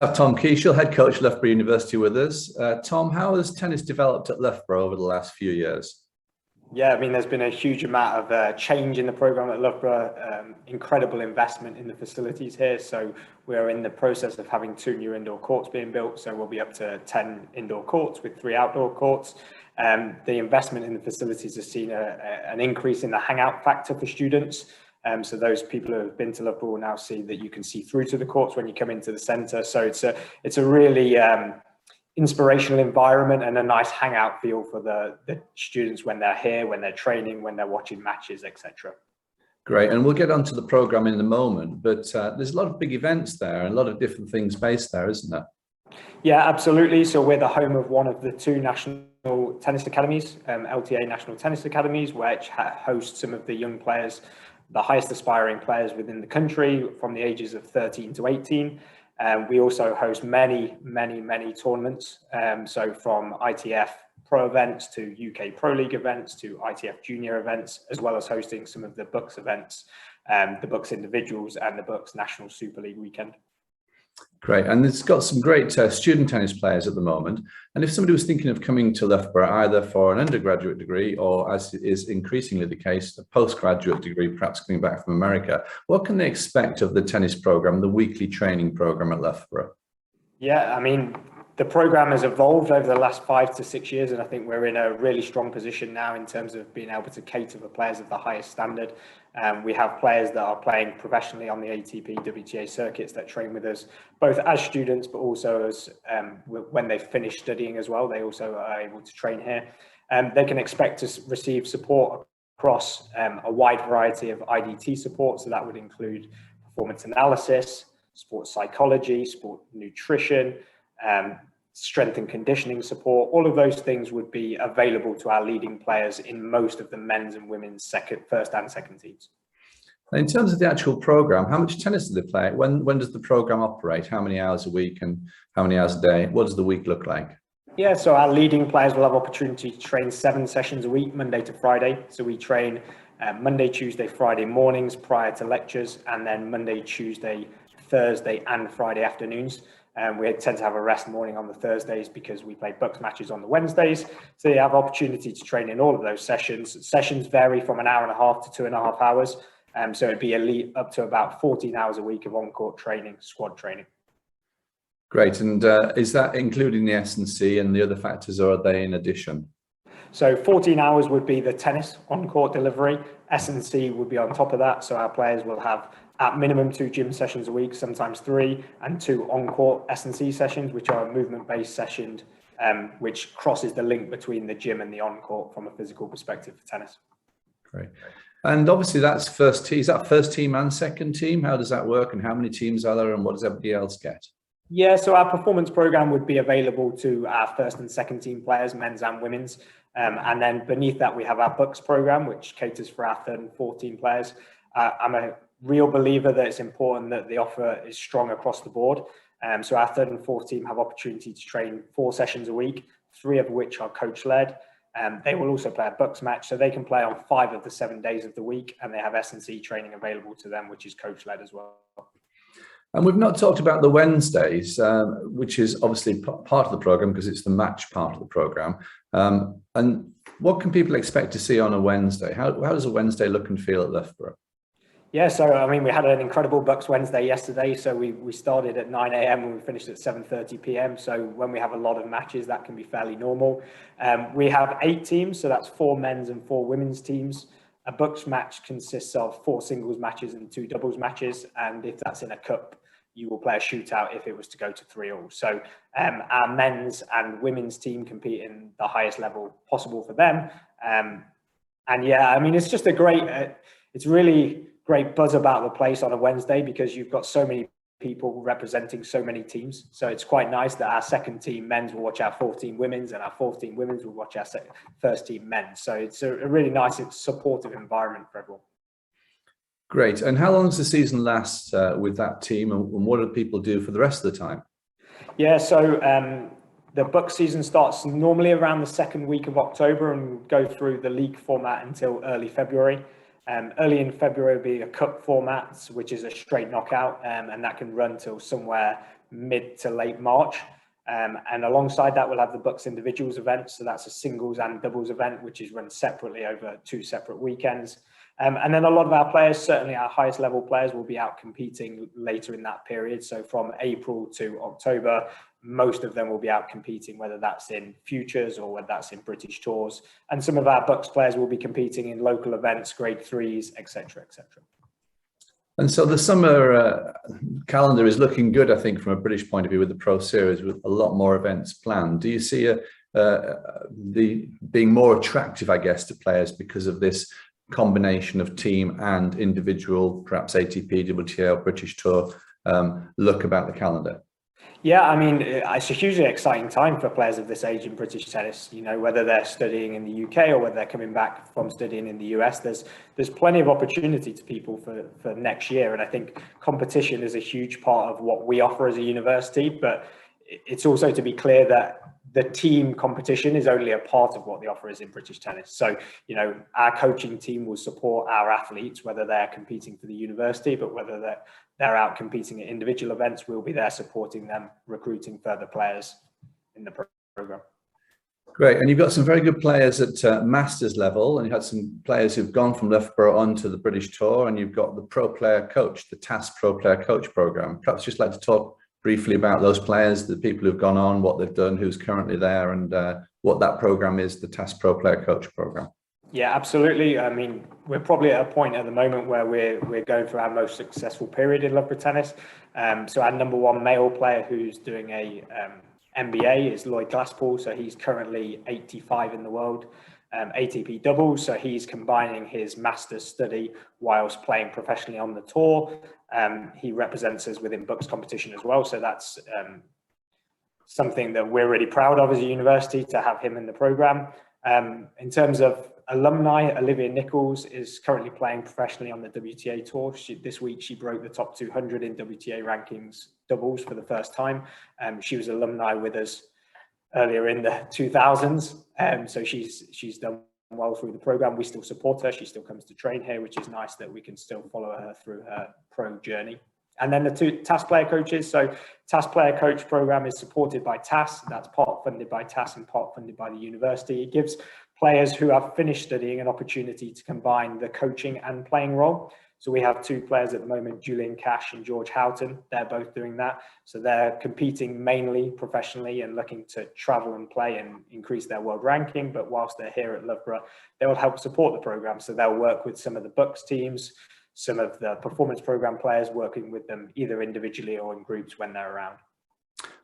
Tom Keishel, head coach, Loughborough University, with us. Tom, how has tennis developed at Loughborough over the last few years? Yeah, I mean, there's been a huge amount of change in the programme at Loughborough, incredible investment in the facilities here. So we're in the process of having 2 new indoor courts being built. So we'll be up to 10 indoor courts with 3 outdoor courts. The investment in the facilities has seen an increase in the hangout factor for students. So those people who have been to Loughborough will now see that you can see through to the courts when you come into the centre. So it's a really inspirational environment and a nice hangout feel for the students when they're here, when they're training, when they're watching matches, etc. Great, and we'll get onto the programme in a moment, but there's a lot of big events there and a lot of different things based there, isn't there? Yeah, absolutely. So we're the home of one of the 2 national tennis academies, LTA National Tennis Academies, which host some of the young players, the highest aspiring players within the country from the ages of 13 to 18. We also host many tournaments. So from ITF Pro events to UK Pro League events to ITF Junior events, as well as hosting some of the BUCS events, the BUCS Individuals and the BUCS National Super League weekend. Great, and it's got some great student tennis players at the moment. And if somebody was thinking of coming to Loughborough either for an undergraduate degree or, as is increasingly the case, a postgraduate degree, perhaps coming back from America, what can they expect of the tennis programme, the weekly training programme at Loughborough? Yeah, I mean, the programme has evolved over the last 5 to 6 years, and I think we're in a really strong position now in terms of being able to cater for players of the highest standard. We have players that are playing professionally on the ATP, WTA circuits that train with us, both as students, but also as when they finish studying as well. They also are able to train here. They can expect to receive support across a wide variety of IDT support. So that would include performance analysis, sports psychology, sport nutrition, strength and conditioning support. All of those things would be available to our leading players in most of the men's and women's first and second teams. In terms of the actual programme, how much tennis do they play? When does the programme operate? How many hours a week and how many hours a day? What does the week look like? Yeah, so our leading players will have opportunity to train 7 sessions a week, Monday to Friday. So we train Monday, Tuesday, Friday mornings prior to lectures, and then Monday, Tuesday, Thursday and Friday afternoons. We tend to have a rest morning on the Thursdays because we play BUCS matches on the Wednesdays. So you have opportunity to train in all of those sessions. Sessions vary from an hour and a half to 2.5 hours. So it'd be up to about 14 hours a week of on-court training, squad training. Great. And is that including the S&C and the other factors, or are they in addition? So 14 hours would be the tennis on-court delivery. S&C would be on top of that. So our players will have at minimum 2 gym sessions a week, sometimes 3, and 2 on-court S&C sessions, which are movement-based sessions, which crosses the link between the gym and the on-court from a physical perspective for tennis. Great. And obviously that's first team. Is that first team and second team? How does that work, and how many teams are there, and what does everybody else get? Yeah, so our performance program would be available to our first and second team players, men's and women's. And then beneath that, we have our BUCS program, which caters for our third and fourth team players. I'm a real believer that it's important that the offer is strong across the board. So our third and fourth team have opportunity to train 4 sessions a week, 3 of which are coach-led. They will also play a BUCS match, so they can play on 5 of the 7 days of the week, and they have S&C training available to them, which is coach-led as well. And we've not talked about the Wednesdays, which is obviously part of the programme because it's the match part of the programme. And what can people expect to see on a Wednesday? How does a Wednesday look and feel at Loughborough? Yeah, so I mean, we had an incredible BUCS Wednesday yesterday. So we started at 9 a.m. and we finished at 7:30 p.m. So when we have a lot of matches, that can be fairly normal. We have 8 teams, so that's 4 men's and 4 women's teams. A BUCS match consists of 4 singles matches and 2 doubles matches. And if that's in a cup, you will play a shootout if it was to go to 3-all. So our men's and women's team compete in the highest level possible for them. And yeah, I mean, it's just a great, it's really great buzz about the place on a Wednesday because you've got so many people representing so many teams. So it's quite nice that our second team men's will watch our fourth team women's, and our fourth team women's will watch our first team men's. So it's a really nice, supportive environment for everyone. Great. And how long does the season last with that team, and what do people do for the rest of the time? Yeah, so the BUCS season starts normally around the second week of October and go through the league format until early February. Early in February will be a cup format, which is a straight knockout, and that can run till somewhere mid to late March. And alongside that, we'll have the BUCS individuals event. So that's a singles and doubles event, which is run separately over 2 separate weekends. And then a lot of our players, certainly our highest level players, will be out competing later in that period. So from April to October, most of them will be out competing, whether that's in futures or whether that's in British tours. And some of our BUCS players will be competing in local events, grade 3s, etc., etc. And so the summer calendar is looking good, I think, from a British point of view with the Pro Series, with a lot more events planned. Do you see the being more attractive, I guess, to players because of this combination of team and individual, perhaps ATP, WTA, or British Tour look about the calendar? Yeah, I mean, it's a hugely exciting time for players of this age in British tennis. You know, whether they're studying in the UK or whether they're coming back from studying in the US, there's plenty of opportunity to people for next year. And I think competition is a huge part of what we offer as a university, but it's also to be clear that the team competition is only a part of what the offer is in British tennis. So, you know, our coaching team will support our athletes, whether they're competing for the university, but whether they're out competing at individual events, we'll be there supporting them, recruiting further players in the program. Great. And you've got some very good players at masters level, and you had some players who've gone from Loughborough onto the British Tour, and you've got the Pro Player Coach, the TAS Pro Player Coach program. Perhaps just like to talk briefly about those players, the people who've gone on, what they've done, who's currently there, and what that program is, the TAS Pro Player Coach program. Yeah, absolutely. I mean, we're probably at a point at the moment where we're going through our most successful period in Loughborough tennis. So our number one male player who's doing a MBA is Lloyd Glasspool. So he's currently 85 in the world, ATP doubles. So he's combining his master's study whilst playing professionally on the tour. He represents us within BUCS competition as well. So that's something that we're really proud of as a university to have him in the program. In terms of alumni, Olivia Nichols is currently playing professionally on the WTA tour. This week, she broke the top 200 in WTA rankings doubles for the first time. She was alumni with us earlier in the 2000s. So she's done well through the program. We still support her. She still comes to train here, which is nice that we can still follow her through her pro journey. And then the two TAS player coaches. So TAS player coach program is supported by TAS. That's part funded by TAS and part funded by the university. It gives players who have finished studying an opportunity to combine the coaching and playing role. So we have two players at the moment, Julian Cash and George Houghton. They're both doing that. So they're competing mainly professionally and looking to travel and play and increase their world ranking. But whilst they're here at Loughborough, they will help support the program. So they'll work with some of the BUCS teams, some of the performance program players, working with them either individually or in groups when they're around.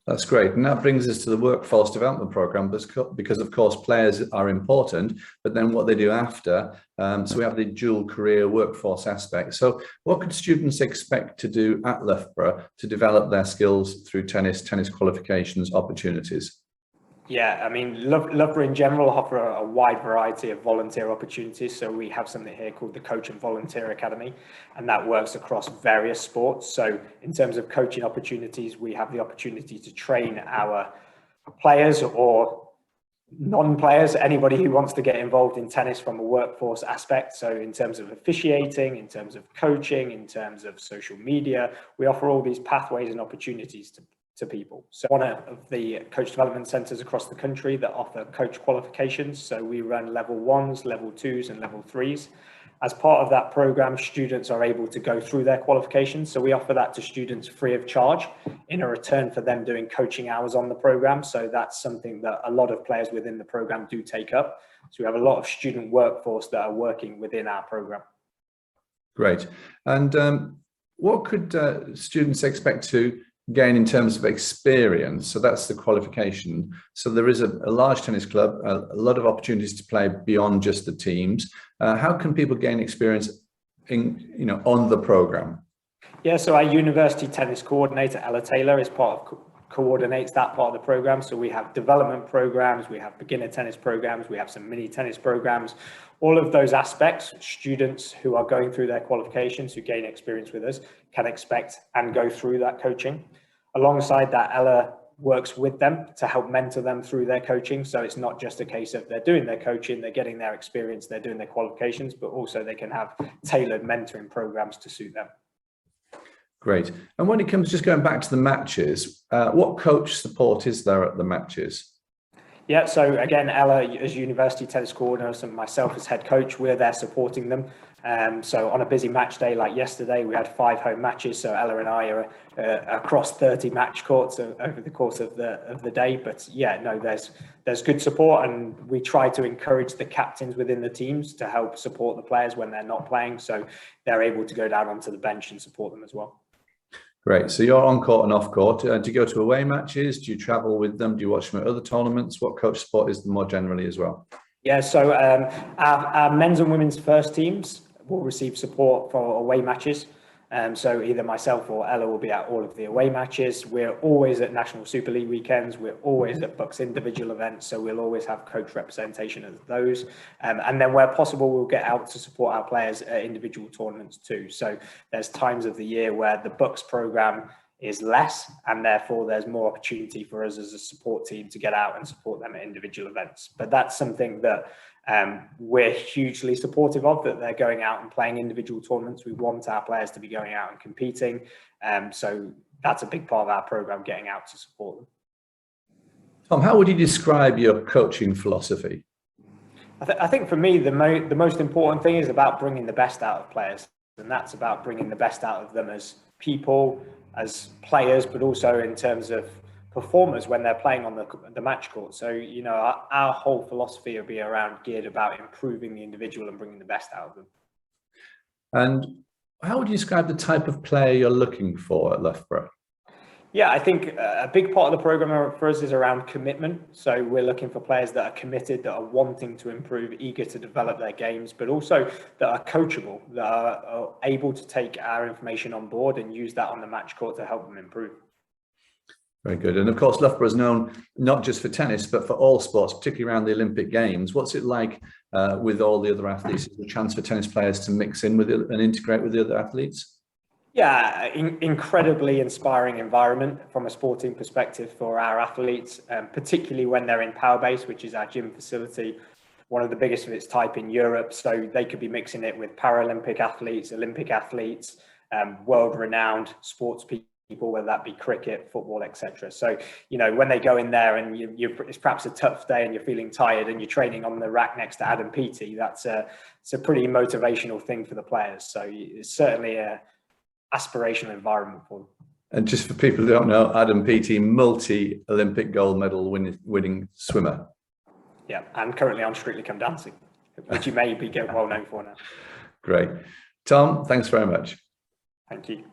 That's great. And that brings us to the workforce development program, because of course players are important, but then what they do after. So we have the dual career workforce aspect. So what could students expect to do at Loughborough to develop their skills through tennis qualifications, opportunities? Yeah, I mean, Loughborough in general offer a wide variety of volunteer opportunities. So we have something here called the Coach and Volunteer Academy, and that works across various sports. So in terms of coaching opportunities, we have the opportunity to train our players or non-players, anybody who wants to get involved in tennis from a workforce aspect. So in terms of officiating, in terms of coaching, in terms of social media, we offer all these pathways and opportunities to people. So one of the coach development centres across the country that offer coach qualifications. So we run level 1s, level 2s and level 3s. As part of that program, students are able to go through their qualifications. So we offer that to students free of charge in a return for them doing coaching hours on the program. So that's something that a lot of players within the program do take up. So we have a lot of student workforce that are working within our program. Great. And what could students expect to gain in terms of experience? So that's the qualification. So there is a large tennis club, a lot of opportunities to play beyond just the teams. How can people gain experience on the program? Yeah, so our university tennis coordinator, Ella Taylor, is coordinates that part of the program. So we have development programs, we have beginner tennis programs, we have some mini tennis programs. All of those aspects, students who are going through their qualifications, who gain experience with us, can expect and go through that coaching. Alongside that, Ella works with them to help mentor them through their coaching. So it's not just a case of they're doing their coaching, they're getting their experience, they're doing their qualifications, but also they can have tailored mentoring programs to suit them. Great. And when it comes, just going back to the matches, what coach support is there at the matches? Yeah, so again, Ella as university tennis coordinator and myself as head coach, we're there supporting them. So on a busy match day like yesterday, we had 5 home matches. So Ella and I are across 30 match courts over the course of the day. But yeah, no, there's good support, and we try to encourage the captains within the teams to help support the players when they're not playing, so they're able to go down onto the bench and support them as well. Great. So you're on court and off court. Do you go to away matches? Do you travel with them? Do you watch them at other tournaments? What coach support is there more generally as well? Yeah, so our men's and women's first teams will receive support for away matches. So either myself or Ella will be at all of the away matches. We're always at National Super League weekends. We're always at BUCS individual events. So we'll always have coach representation of those. And then where possible, we'll get out to support our players at individual tournaments too. So there's times of the year where the BUCS program is less, and therefore there's more opportunity for us as a support team to get out and support them at individual events. But that's something that we're hugely supportive of, that they're going out and playing individual tournaments. We want our players to be going out and competing. So that's a big part of our program, getting out to support them. Tom, how would you describe your coaching philosophy? I think for me, the most important thing is about bringing the best out of players. And that's about bringing the best out of them as people, as players, but also in terms of performers when they're playing on the match court. So, you know, our whole philosophy will be geared about improving the individual and bringing the best out of them. And how would you describe the type of player you're looking for at Loughborough? Yeah, I think a big part of the program for us is around commitment. So we're looking for players that are committed, that are wanting to improve, eager to develop their games, but also that are coachable, that are able to take our information on board and use that on the match court to help them improve. Very good. And of course, Loughborough is known not just for tennis, but for all sports, particularly around the Olympic Games. What's it like with all the other athletes? Is there a chance for tennis players to mix in with it and integrate with the other athletes? Yeah, incredibly inspiring environment from a sporting perspective for our athletes, particularly when they're in Power Base, which is our gym facility, one of the biggest of its type in Europe. So they could be mixing it with Paralympic athletes, Olympic athletes, world-renowned sports people, whether that be cricket, football, etc. So, you know, when they go in there and it's perhaps a tough day and you're feeling tired and you're training on the rack next to Adam Peaty, it's a pretty motivational thing for the players. So it's certainly a aspirational environment for them. And just for people who don't know, Adam Peaty, multi-Olympic gold medal winning swimmer. Yeah, and currently on Strictly Come Dancing, which you may be well known for now. Great. Tom, thanks very much. Thank you.